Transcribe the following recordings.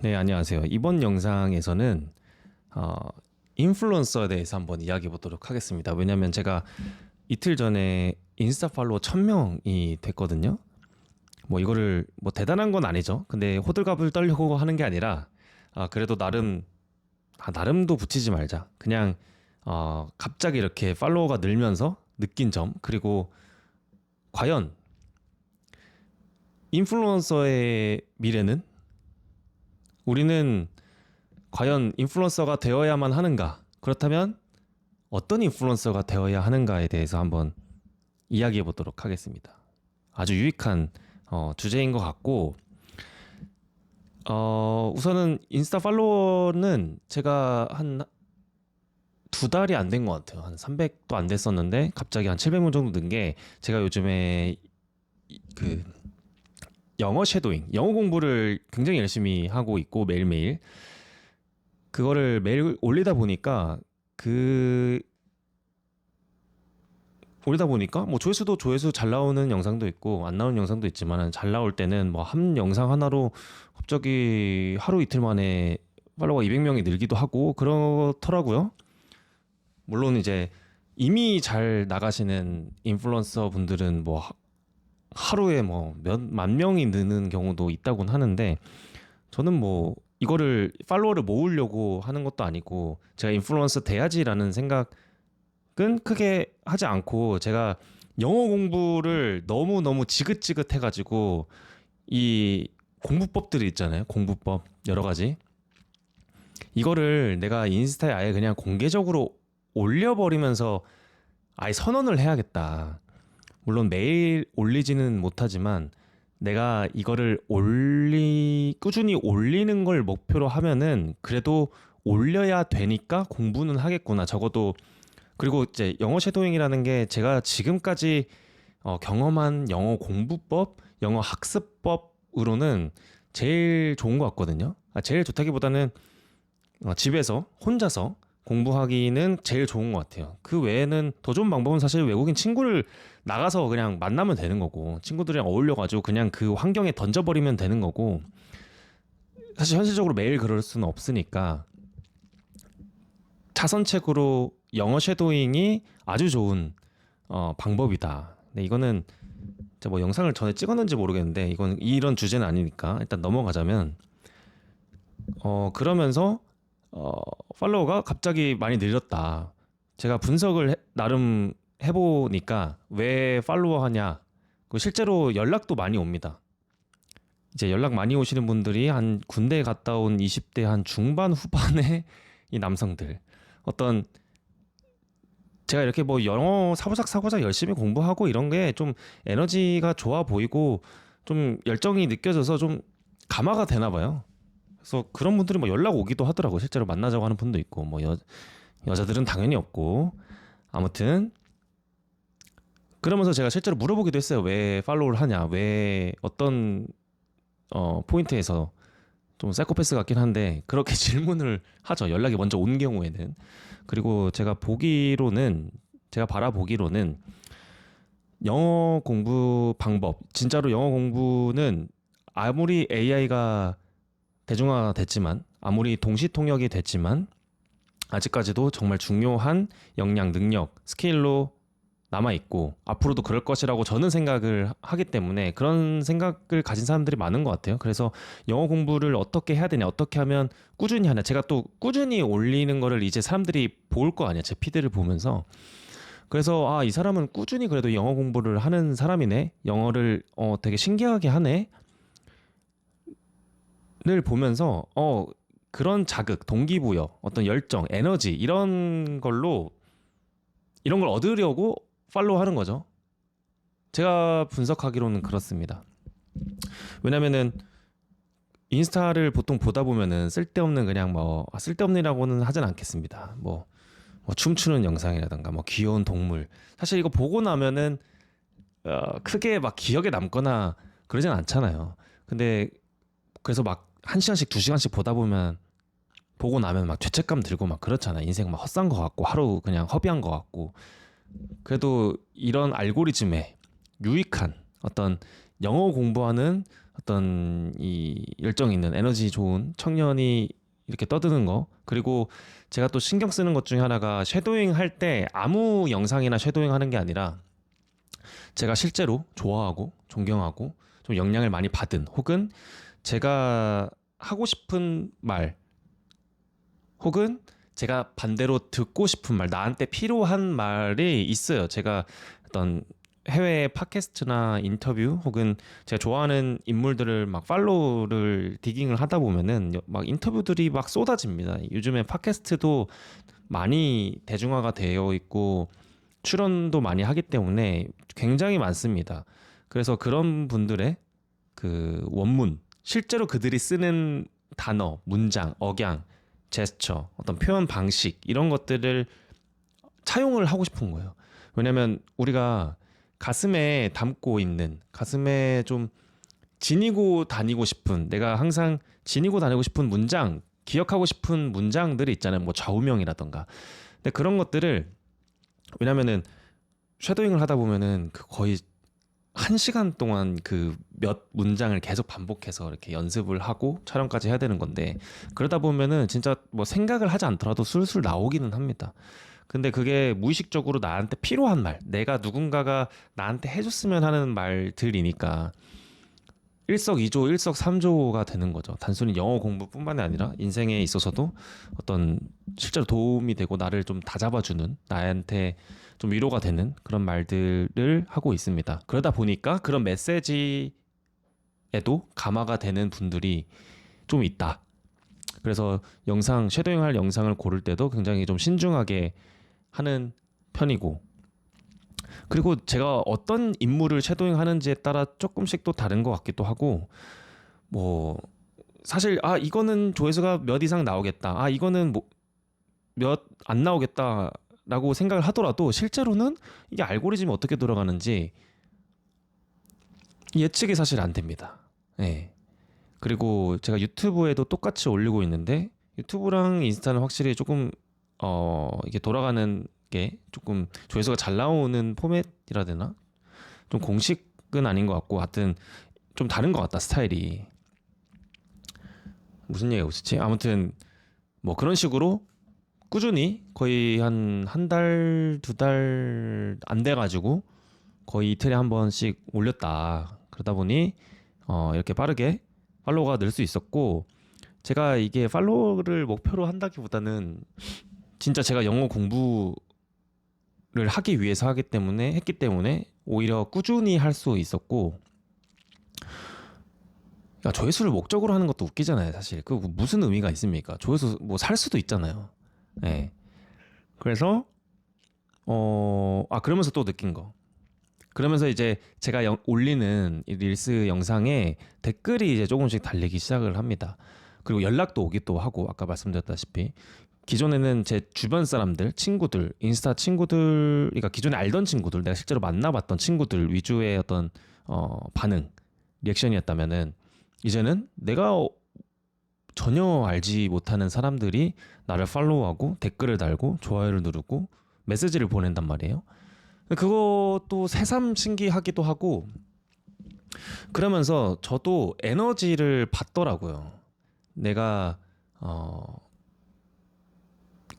네, 안녕하세요. 이번 영상에서는 어, 인플루언서에 대해서 한번 이야기해 보도록 하겠습니다. 왜냐면 제가 이틀 전에 인스타 팔로워 1000명이 됐거든요. 뭐 이거를 뭐 대단한 건 아니죠. 근데 호들갑을 떨려고 하는 게 아니라 그래도 나름도 붙이지 말자. 그냥 갑자기 이렇게 팔로워가 늘면서 느낀 점, 그리고 과연 인플루언서의 미래는, 우리는 과연 인플루언서가 되어야만 하는가? 그렇다면 어떤 인플루언서가 되어야 하는가에 대해서 한번 이야기해 보도록 하겠습니다. 아주 유익한 주제인 것 같고, 우선은 인스타 팔로워는 제가 한 두 달이 안 된 것 같아요. 한 300도 안 됐었는데 갑자기 한 700명 정도 는 게, 제가 요즘에 그 영어 쉐도잉, 영어 공부를 굉장히 열심히 하고 있고 매일매일 그거를 매일 그 올리다 보니까 뭐 조회수 잘 나오는 영상도 있고 안 나오는 영상도 있지만, 잘 나올 때는 뭐 한 영상 하나로 갑자기 하루 이틀 만에 팔로워가 200명이 늘기도 하고 그렇더라고요. 물론 이제 이미 잘 나가시는 인플루언서 분들은 뭐 하루에 뭐 몇 만 명이 느는 경우도 있다곤 하는데, 저는 뭐 이거를 팔로워를 모으려고 하는 것도 아니고 제가 인플루언서 돼야지라는 생각은 크게 하지 않고, 제가 영어 공부를 너무너무 지긋지긋해가지고 이 공부법들이 있잖아요. 공부법 여러 가지, 이거를 내가 인스타에 아예 그냥 공개적으로 올려버리면서 아예 선언을 해야겠다. 물론 매일 올리지는 못하지만 내가 이거를 꾸준히 올리는 걸 목표로 하면은 그래도 올려야 되니까 공부는 하겠구나. 적어도. 그리고 이제 영어 쉐도잉이라는 게 제가 지금까지 경험한 영어 공부법, 영어 학습법으로는 제일 좋은 것 같거든요. 제일 좋다기보다는 집에서 혼자서 공부하기는 제일 좋은 것 같아요. 그 외에는 더 좋은 방법은 사실 외국인 친구를 나가서 그냥 만나면 되는 거고, 친구들이랑 어울려가지고 그냥 그 환경에 던져버리면 되는 거고, 사실 현실적으로 매일 그럴 수는 없으니까 차선책으로 영어 쉐도잉이 아주 좋은 방법이다. 근데 이거는 제가 뭐 영상을 전에 찍었는지 모르겠는데, 이건 이런 주제는 아니니까 일단 넘어가자면, 그러면서 팔로워가 갑자기 많이 늘렸다. 제가 나름 해보니까 왜 팔로워 하냐. 실제로 연락도 많이 옵니다. 이제 연락 많이 오시는 분들이 한 군대 갔다 온 20대 한 중반 후반의 이 남성들. 어떤, 제가 이렇게 뭐 영어 사고작 열심히 공부하고 이런 게 좀 에너지가 좋아 보이고 좀 열정이 느껴져서 좀 감화가 되나 봐요. 그래서 그런 분들이 뭐 연락 오기도 하더라고. 실제로 만나자고 하는 분도 있고, 뭐 여자들은 당연히 없고. 아무튼 그러면서 제가 실제로 물어보기도 했어요. 왜 팔로우를 하냐, 왜 어떤 포인트에서. 좀 사이코패스 같긴 한데 그렇게 질문을 하죠, 연락이 먼저 온 경우에는. 그리고 제가 바라보기로는 영어 공부 방법, 진짜로 영어 공부는 아무리 AI가 대중화가 됐지만, 아무리 동시 통역이 됐지만, 아직까지도 정말 중요한 역량, 능력, 스킬로 남아있고 앞으로도 그럴 것이라고 저는 생각을 하기 때문에, 그런 생각을 가진 사람들이 많은 것 같아요. 그래서 영어 공부를 어떻게 해야 되냐, 어떻게 하면 꾸준히 하냐. 제가 또 꾸준히 올리는 거를 이제 사람들이 볼 거 아니야, 제 피드를 보면서. 그래서 이 사람은 꾸준히 그래도 영어 공부를 하는 사람이네, 영어를 되게 신기하게 하네 를 보면서 그런 자극, 동기부여, 어떤 열정, 에너지, 이런 걸 얻으려고 팔로우 하는 거죠. 제가 분석하기로는 그렇습니다. 왜냐면은 인스타를 보통 보다 보면은 쓸데없는, 그냥 쓸데없는이라고는 하진 않겠습니다. 뭐 춤추는 영상이라든가 뭐 귀여운 동물, 사실 이거 보고 나면은 크게 막 기억에 남거나 그러진 않잖아요. 근데 그래서 막 1시간씩 2시간씩 보고 나면 막 죄책감 들고 막 그렇잖아. 인생 막 헛산 것 같고 하루 그냥 허비한 것 같고. 그래도 이런 알고리즘에 유익한 어떤 영어 공부하는 어떤 이 열정 있는 에너지 좋은 청년이 이렇게 떠드는 거. 그리고 제가 또 신경 쓰는 것 중에 하나가 쉐도잉 할 때 아무 영상이나 쉐도잉 하는 게 아니라 제가 실제로 좋아하고 존경하고 좀 영향을 많이 받은, 혹은 제가 하고 싶은 말, 혹은 제가 반대로 듣고 싶은 말, 나한테 필요한 말이 있어요. 제가 어떤 해외 팟캐스트나 인터뷰, 혹은 제가 좋아하는 인물들을 막 팔로우를 디깅을 하다 보면은 막 인터뷰들이 막 쏟아집니다. 요즘에 팟캐스트도 많이 대중화가 되어 있고 출연도 많이 하기 때문에 굉장히 많습니다. 그래서 그런 분들의 그 원문, 실제로 그들이 쓰는 단어, 문장, 억양, 제스처, 어떤 표현 방식, 이런 것들을 차용을 하고 싶은 거예요. 왜냐면 우리가 가슴에 담고 있는, 가슴에 좀 지니고 다니고 싶은, 내가 항상 지니고 다니고 싶은 문장, 기억하고 싶은 문장들이 있잖아요. 뭐 좌우명이라던가. 근데 그런 것들을, 왜냐면은 쉐도잉을 하다 보면은 그 거의 1시간 동안 그 몇 문장을 계속 반복해서 이렇게 연습을 하고 촬영까지 해야 되는 건데, 그러다 보면은 진짜 뭐 생각을 하지 않더라도 술술 나오기는 합니다. 근데 그게 무의식적으로 나한테 필요한 말, 내가 누군가가 나한테 해줬으면 하는 말들이니까 일석이조, 일석삼조가 되는 거죠. 단순히 영어 공부뿐만이 아니라 인생에 있어서도 어떤 실제로 도움이 되고 나를 좀 다잡아주는, 나한테 좀 위로가 되는 그런 말들을 하고 있습니다. 그러다 보니까 그런 메시지에도 감화가 되는 분들이 좀 있다. 그래서 영상, 쉐도잉 할 영상을 고를 때도 굉장히 좀 신중하게 하는 편이고, 그리고 제가 어떤 인물을 쉐도잉 하는지에 따라 조금씩 또 다른 것 같기도 하고, 뭐 사실 이거는 조회수가 몇 이상 나오겠다, 이거는 뭐 몇 안 나오겠다라고 생각을 하더라도 실제로는 이게 알고리즘이 어떻게 돌아가는지 예측이 사실 안 됩니다. 예. 그리고 제가 유튜브에도 똑같이 올리고 있는데, 유튜브랑 인스타는 확실히 조금 이게 돌아가는 게 조금 조회수가 잘 나오는 포맷이라 되나? 좀 공식은 아닌 것 같고, 하여튼 좀 다른 것 같다, 스타일이. 무슨 얘기가 있었지? 아무튼 뭐 그런 식으로 꾸준히 거의 한 달, 2달 안 돼가지고 거의 이틀에 한 번씩 올렸다. 그러다 보니 이렇게 빠르게 팔로워가 늘 수 있었고, 제가 이게 팔로워를 목표로 한다기보다는 진짜 제가 영어 공부를 하기 위해서 했기 때문에 오히려 꾸준히 할 수 있었고, 야, 조회수를 목적으로 하는 것도 웃기잖아요, 사실. 그 무슨 의미가 있습니까? 조회수 뭐 살 수도 있잖아요. 예. 그래서 그러면서 또 느낀 거. 그러면서 이제 제가 올리는 이 릴스 영상에 댓글이 이제 조금씩 달리기 시작을 합니다. 그리고 연락도 오기도 하고, 아까 말씀드렸다시피 기존에는 제 주변 사람들, 친구들, 인스타 친구들, 그러니까 기존에 알던 친구들, 내가 실제로 만나봤던 친구들 위주의 어떤 반응, 리액션이었다면은, 이제는 내가 전혀 알지 못하는 사람들이 나를 팔로우하고 댓글을 달고 좋아요를 누르고 메시지를 보낸단 말이에요. 그것도 새삼 신기하기도 하고, 그러면서 저도 에너지를 받더라고요. 내가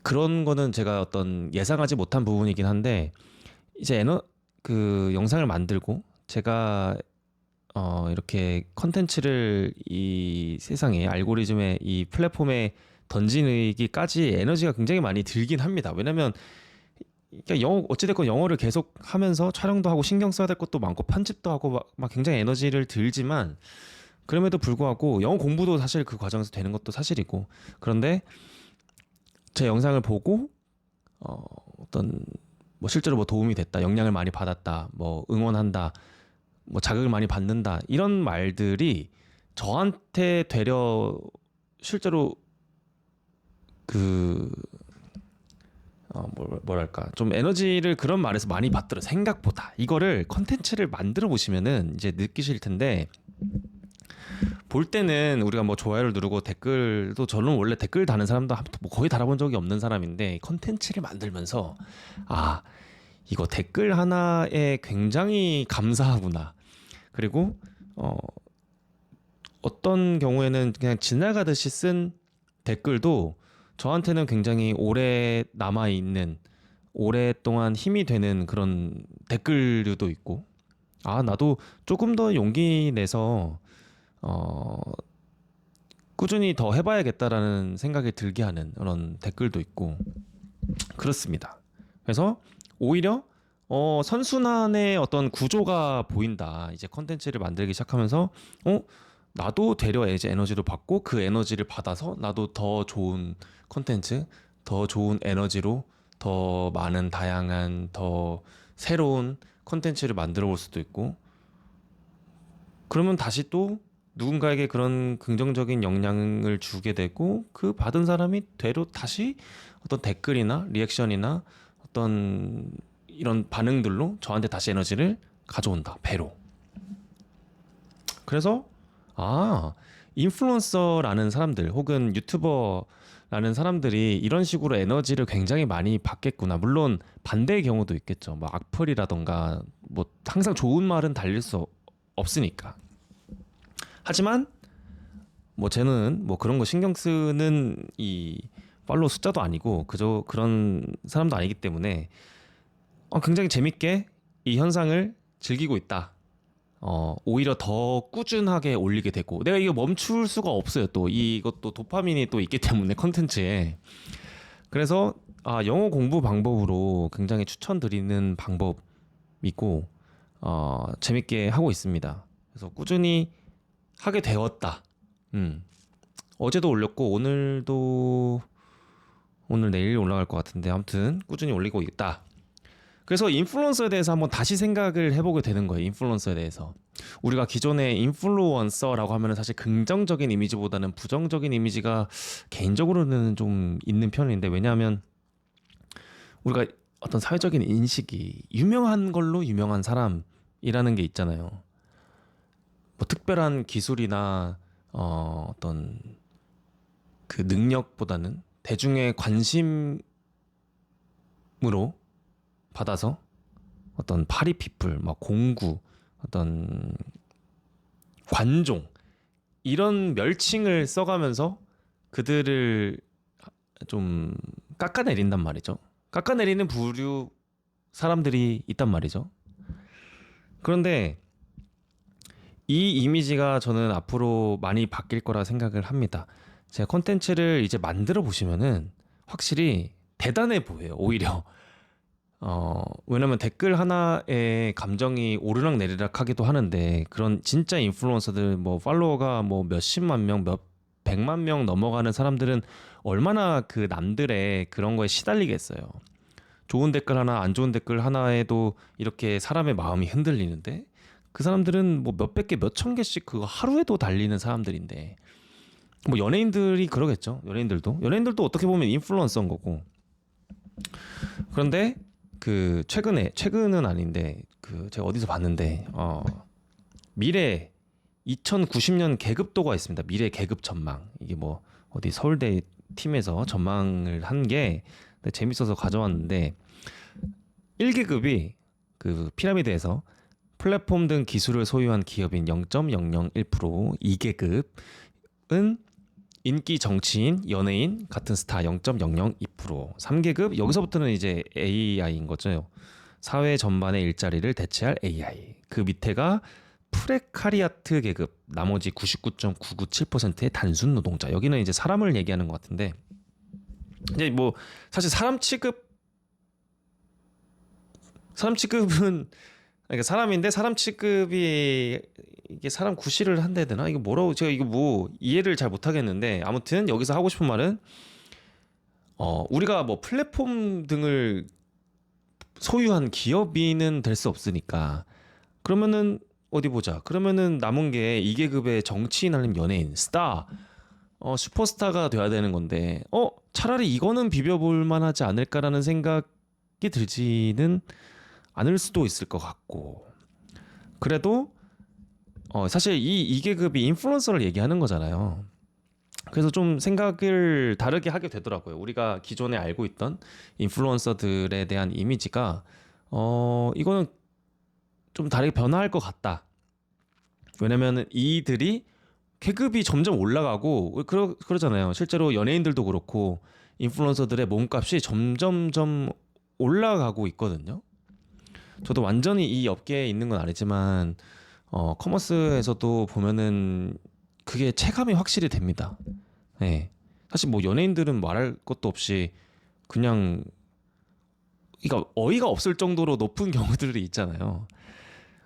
그런 거는 제가 어떤 예상하지 못한 부분이긴 한데, 이제 그 영상을 만들고 제가 이렇게 컨텐츠를 이 세상에, 알고리즘의 이 플랫폼에 던지기까지 에너지가 굉장히 많이 들긴 합니다. 왜냐면 그러니까 어찌됐건 영어를 계속 하면서 촬영도 하고 신경 써야 될 것도 많고 편집도 하고 막 굉장히 에너지를 들지만, 그럼에도 불구하고 영어 공부도 사실 그 과정에서 되는 것도 사실이고, 그런데 제 영상을 보고 어떤 뭐 실제로 뭐 도움이 됐다, 영향을 많이 받았다, 뭐 응원한다, 뭐 자극을 많이 받는다, 이런 말들이 저한테 되려 실제로 그 뭐랄까 좀 에너지를 그런 말에서 많이 받더라. 생각보다 이거를 컨텐츠를 만들어 보시면은 이제 느끼실 텐데, 볼 때는 우리가 뭐 좋아요를 누르고 댓글도, 저는 원래 댓글 다는 사람도 뭐 거의 달아본 적이 없는 사람인데, 컨텐츠를 만들면서 이거 댓글 하나에 굉장히 감사하구나. 그리고 어떤 경우에는 그냥 지나가듯이 쓴 댓글도 저한테는 굉장히 오래 남아 있는, 오랫동안 힘이 되는 그런 댓글류도 있고, 아, 나도 조금 더 용기 내서 어, 꾸준히 더 해봐야겠다라는 생각이 들게 하는 그런 댓글도 있고 그렇습니다. 그래서 오히려 선순환의 어떤 구조가 보인다. 이제 컨텐츠를 만들기 시작하면서 나도 되려 이제 에너지를 받고 그 에너지를 받아서 나도 더 좋은 컨텐츠, 더 좋은 에너지로 더 많은 다양한 더 새로운 컨텐츠를 만들어 볼 수도 있고 그러면 다시 또 누군가에게 그런 긍정적인 영향을 주게 되고 그 받은 사람이 되로 다시 어떤 댓글이나 리액션이나 어떤 이런 반응들로 저한테 다시 에너지를 가져온다. 배로. 그래서 아, 인플루언서라는 사람들 혹은 유튜버라는 사람들이 이런 식으로 에너지를 굉장히 많이 받겠구나. 물론 반대의 경우도 있겠죠. 뭐 악플이라던가 뭐 항상 좋은 말은 달릴 수 없으니까. 하지만 뭐 쟤는 뭐 그런 거 신경 쓰는 이 팔로우 숫자도 아니고 그저 그런 사람도 아니기 때문에 굉장히 재밌게 이 현상을 즐기고 있다. 오히려 더 꾸준하게 올리게 되고 내가 이거 멈출 수가 없어요. 또 이것도 도파민이 또 있기 때문에 컨텐츠에. 그래서 영어 공부 방법으로 굉장히 추천드리는 방법이고 재밌게 하고 있습니다. 그래서 꾸준히 하게 되었다. 어제도 올렸고 오늘 내일 올라갈 것 같은데 아무튼 꾸준히 올리고 있다. 그래서 인플루언서에 대해서 한번 다시 생각을 해보게 되는 거예요. 인플루언서에 대해서 우리가 기존에 인플루언서라고 하면 사실 긍정적인 이미지보다는 부정적인 이미지가 개인적으로는 좀 있는 편인데 왜냐하면 우리가 어떤 사회적인 인식이 유명한 걸로 유명한 사람이라는 게 있잖아요. 뭐 특별한 기술이나 어떤 그 능력보다는 대중의 관심으로 받아서 어떤 파리피플, 막 공구, 어떤 관종 이런 멸칭을 써가면서 그들을 좀 깎아내린단 말이죠. 깎아내리는 부류 사람들이 있단 말이죠. 그런데 이 이미지가 저는 앞으로 많이 바뀔 거라 생각을 합니다. 제가 컨텐츠를 이제 만들어 보시면은 확실히 대단해 보여요. 오히려 왜냐면 댓글 하나에 감정이 오르락 내리락 하기도 하는데 그런 진짜 인플루언서들 뭐 팔로워가 뭐 몇십만 명, 몇 백만 명 넘어가는 사람들은 얼마나 그 남들의 그런 거에 시달리겠어요. 좋은 댓글 하나, 안 좋은 댓글 하나에도 이렇게 사람의 마음이 흔들리는데 그 사람들은 뭐 몇백 개, 몇천 개씩 그거 하루에도 달리는 사람들인데 뭐 연예인들이 그러겠죠. 연예인들도 어떻게 보면 인플루언서인 거고. 그런데 그 최근은 아닌데 그 제가 어디서 봤는데 미래 2090년 계급도가 있습니다. 미래 계급 전망. 이게 뭐 어디 서울대 팀에서 전망을 한 게 재밌어서 가져왔는데 1계급이 그 피라미드에서 플랫폼 등 기술을 소유한 기업인 0.001%, 2계급은 인기 정치인, 연예인, 같은 스타 0.002%, 3계급 여기서부터는 이제 AI인 거죠. 사회 전반의 일자리를 대체할 AI. 그 밑에가 프레카리아트 계급, 나머지 99.997%의 단순 노동자. 여기는 이제 사람을 얘기하는 것 같은데 이제 뭐 사실 사람 취급은 그러니까 사람인데 사람 취급이 이게 사람 구실을 한다 해야 되나? 이거 뭐라고 제가 이거 뭐 이해를 잘 못하겠는데 아무튼 여기서 하고 싶은 말은 우리가 뭐 플랫폼 등을 소유한 기업인은 될 수 없으니까 그러면은 어디 보자. 그러면은 남은 게 2계급의 정치인 아니면 연예인, 스타, 슈퍼스타가 돼야 되는 건데 차라리 이거는 비벼볼 만하지 않을까라는 생각이 들지는 않을 수도 있을 것 같고 그래도 사실 이 2계급이 인플루언서를 얘기하는 거잖아요. 그래서 좀 생각을 다르게 하게 되더라고요. 우리가 기존에 알고 있던 인플루언서들에 대한 이미지가 이거는 좀 다르게 변화할 것 같다. 왜냐면 이들이 계급이 점점 올라가고 그러잖아요. 실제로 연예인들도 그렇고 인플루언서들의 몸값이 점점점 올라가고 있거든요. 저도 완전히 이 업계에 있는 건 아니지만 커머스에서도 보면은 그게 체감이 확실히 됩니다. 네. 사실 뭐 연예인들은 말할 것도 없이 그냥 그러니까 어이가 없을 정도로 높은 경우들이 있잖아요.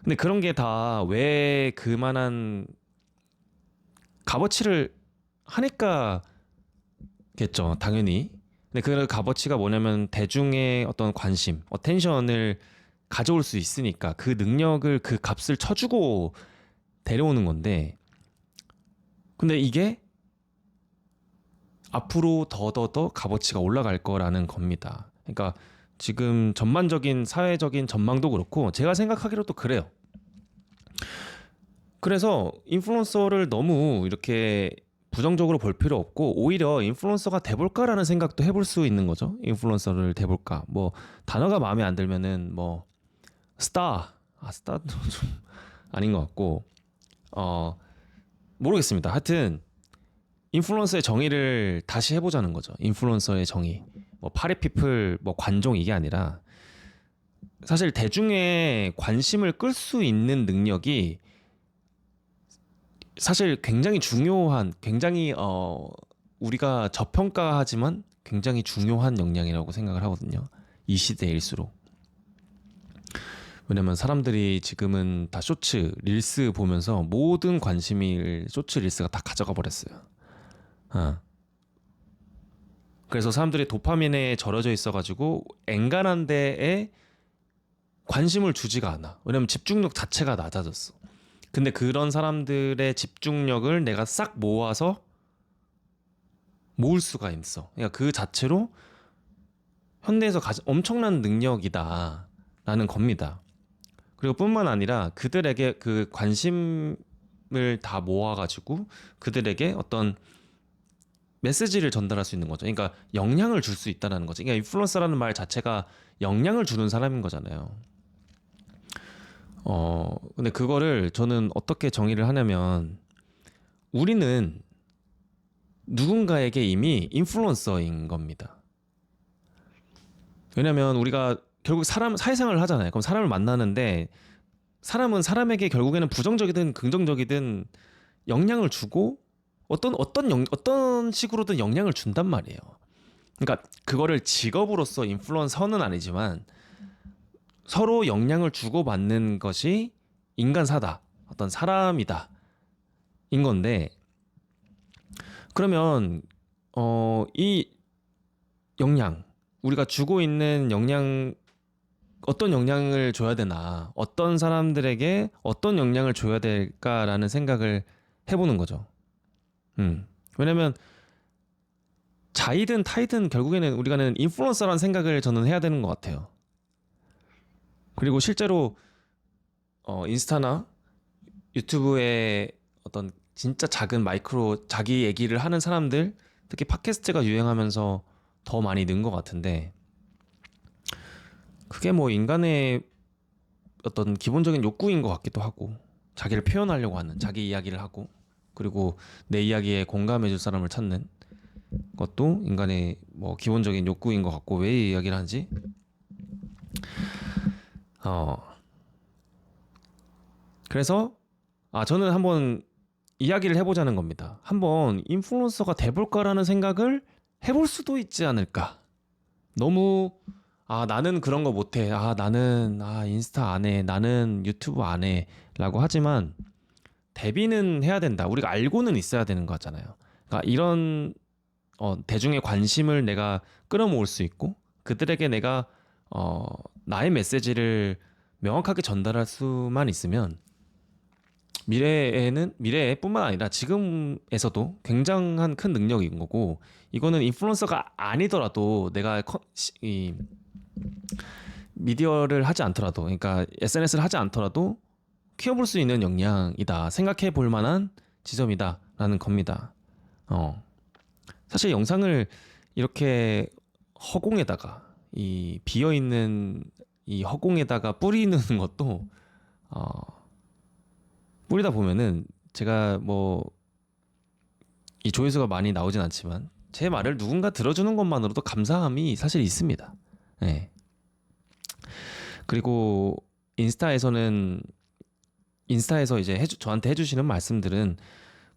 근데 그런 게 다 왜 그만한 값어치를 하니까겠죠, 당연히. 근데 그 값어치가 뭐냐면 대중의 어떤 관심, 어텐션을 가져올 수 있으니까 그 능력을 그 값을 쳐주고 데려오는 건데, 근데 이게 앞으로 더 값어치가 올라갈 거라는 겁니다. 그러니까 지금 전반적인 사회적인 전망도 그렇고 제가 생각하기로도 그래요. 그래서 인플루언서를 너무 이렇게 부정적으로 볼 필요 없고 오히려 인플루언서가 돼볼까라는 생각도 해볼 수 있는 거죠. 인플루언서를 돼볼까. 뭐 단어가 마음에 안 들면은 뭐 스타도 좀 아닌 것 같고 모르겠습니다. 하여튼 인플루언서의 정의를 다시 해보자는 거죠. 인플루언서의 정의. 뭐 파리피플 뭐 관종 이게 아니라 사실 대중의 관심을 끌 수 있는 능력이 사실 굉장히 중요한 굉장히 우리가 저평가하지만 굉장히 중요한 역량이라고 생각을 하거든요. 이 시대일수록. 왜냐면 사람들이 지금은 다 쇼츠, 릴스 보면서 모든 관심을 쇼츠, 릴스가 다 가져가 버렸어요. 그래서 사람들이 도파민에 절여져 있어가지고 엔간한 데에 관심을 주지가 않아. 왜냐면 집중력 자체가 낮아졌어. 근데 그런 사람들의 집중력을 내가 싹 모아서 모을 수가 있어. 그러니까 그 자체로 현대에서 엄청난 능력이다라는 겁니다. 그리고 뿐만 아니라 그들에게 그 관심을 다 모아가지고 그들에게 어떤 메시지를 전달할 수 있는 거죠. 그러니까 영향을 줄 수 있다는 거죠. 그러니까 인플루언서라는 말 자체가 영향을 주는 사람인 거잖아요. 근데 그거를 저는 어떻게 정의를 하냐면 우리는 누군가에게 이미 인플루언서인 겁니다. 왜냐면 우리가 결국 사회생활을 하잖아요. 그럼 사람을 만나는데 사람은 사람에게 결국에는 부정적이든 긍정적이든 영향을 주고 어떤 식으로든 영향을 준단 말이에요. 그러니까 그거를 직업으로서 인플루언서는 아니지만 서로 영향을 주고받는 것이 인간사다. 어떤 사람이다. 인 건데 그러면 이 영향 우리가 주고 있는 영향 어떤 영향을 줘야 되나 어떤 사람들에게 어떤 영향을 줘야 될까라는 생각을 해보는 거죠. 왜냐면 자이든 타이든 결국에는 우리가는 인플루언서라는 생각을 저는 해야 되는 것 같아요. 그리고 실제로 인스타나 유튜브에 어떤 진짜 작은 마이크로 자기 얘기를 하는 사람들 특히 팟캐스트가 유행하면서 더 많이 는 것 같은데 그게 뭐 인간의 어떤 기본적인 욕구인 것 같기도 하고 자기를 표현하려고 하는 자기 이야기를 하고 그리고 내 이야기에 공감해줄 사람을 찾는 것도 인간의 뭐 기본적인 욕구인 것 같고 왜 이 이야기를 하는지 그래서 저는 한번 이야기를 해보자는 겁니다. 한번 인플루언서가 돼볼까라는 생각을 해볼 수도 있지 않을까. 너무 나는 그런 거 못해. 나는 인스타 안 해. 나는 유튜브 안 해. 라고 하지만 데뷔는 해야 된다. 우리가 알고는 있어야 되는 거잖아요. 그러니까 이런 대중의 관심을 내가 끌어모을 수 있고 그들에게 내가 나의 메시지를 명확하게 전달할 수만 있으면 미래에뿐만 아니라 지금에서도 굉장한 큰 능력인 거고 이거는 인플루언서가 아니더라도 내가 이 미디어를 하지 않더라도 그러니까 SNS를 하지 않더라도 키워볼 수 있는 역량이다 생각해 볼 만한 지점이다라는 겁니다. 사실 영상을 이렇게 허공에다가 이 비어있는 이 허공에다가 뿌리는 것도 뿌리다 보면은 제가 뭐 이 조회수가 많이 나오진 않지만 제 말을 누군가 들어주는 것만으로도 감사함이 사실 있습니다. 네. 그리고 인스타에서는 인스타에서 이제 저한테 해주시는 말씀들은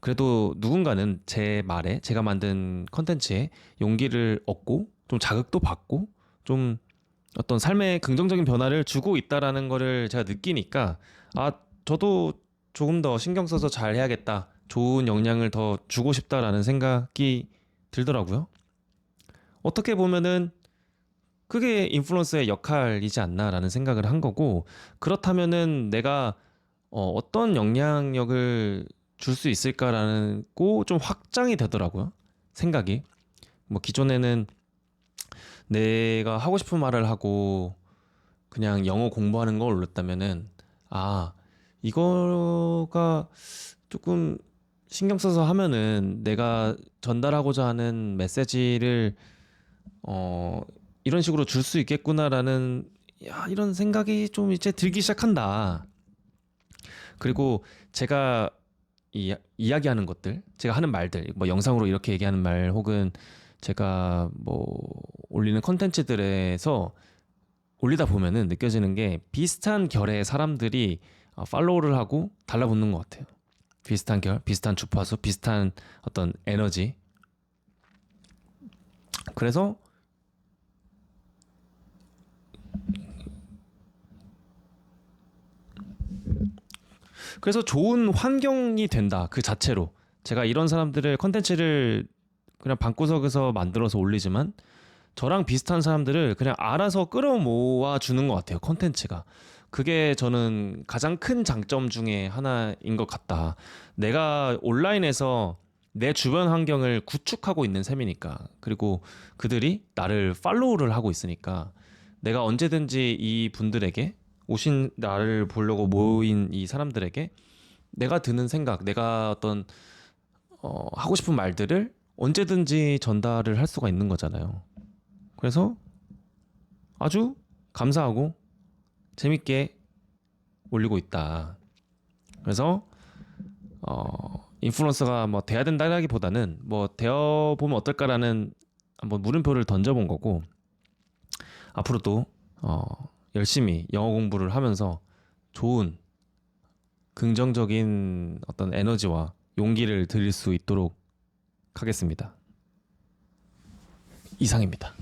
그래도 누군가는 제 말에 제가 만든 컨텐츠에 용기를 얻고 좀 자극도 받고 좀 어떤 삶의 긍정적인 변화를 주고 있다라는 거를 제가 느끼니까 아 저도 조금 더 신경 써서 잘 해야겠다. 좋은 영향을 더 주고 싶다라는 생각이 들더라고요. 어떻게 보면은 그게 인플루언서의 역할이지 않나라는 생각을 한 거고 그렇다면은 내가 어떤 영향력을 줄 수 있을까라는 거 좀 확장이 되더라고요. 생각이. 뭐 기존에는 내가 하고 싶은 말을 하고 그냥 영어 공부하는 걸 올렸다면은 아 이거가 조금 신경 써서 하면은 내가 전달하고자 하는 메시지를 어 이런 식으로 줄 수 있겠구나라는 이런 생각이 좀 이제 들기 시작한다. 그리고 제가 이야기하는 것들, 제가 하는 말들, 뭐 영상으로 이렇게 얘기하는 말 혹은 제가 뭐 올리는 컨텐츠들에서 올리다 보면은 느껴지는 게 비슷한 결의 사람들이 팔로우를 하고 달라붙는 것 같아요. 비슷한 결, 비슷한 주파수, 비슷한 어떤 에너지. 그래서 좋은 환경이 된다. 그 자체로 제가 이런 사람들을 컨텐츠를 그냥 방구석에서 만들어서 올리지만 저랑 비슷한 사람들을 그냥 알아서 끌어모아 주는 것 같아요. 컨텐츠가. 그게 저는 가장 큰 장점 중에 하나인 것 같다. 내가 온라인에서 내 주변 환경을 구축하고 있는 셈이니까. 그리고 그들이 나를 팔로우를 하고 있으니까 내가 언제든지 이 분들에게 오신 나를 보려고 모인 이 사람들에게 내가 드는 생각, 내가 어떤 하고 싶은 말들을 언제든지 전달을 할 수가 있는 거잖아요. 그래서 아주 감사하고 재밌게 올리고 있다. 그래서 인플루언서가 뭐 돼야 된다라기보다는 뭐 되어 보면 어떨까라는 한번 물음표를 던져본 거고 앞으로도 열심히 영어 공부를 하면서 좋은 긍정적인 어떤 에너지와 용기를 드릴 수 있도록 하겠습니다. 이상입니다.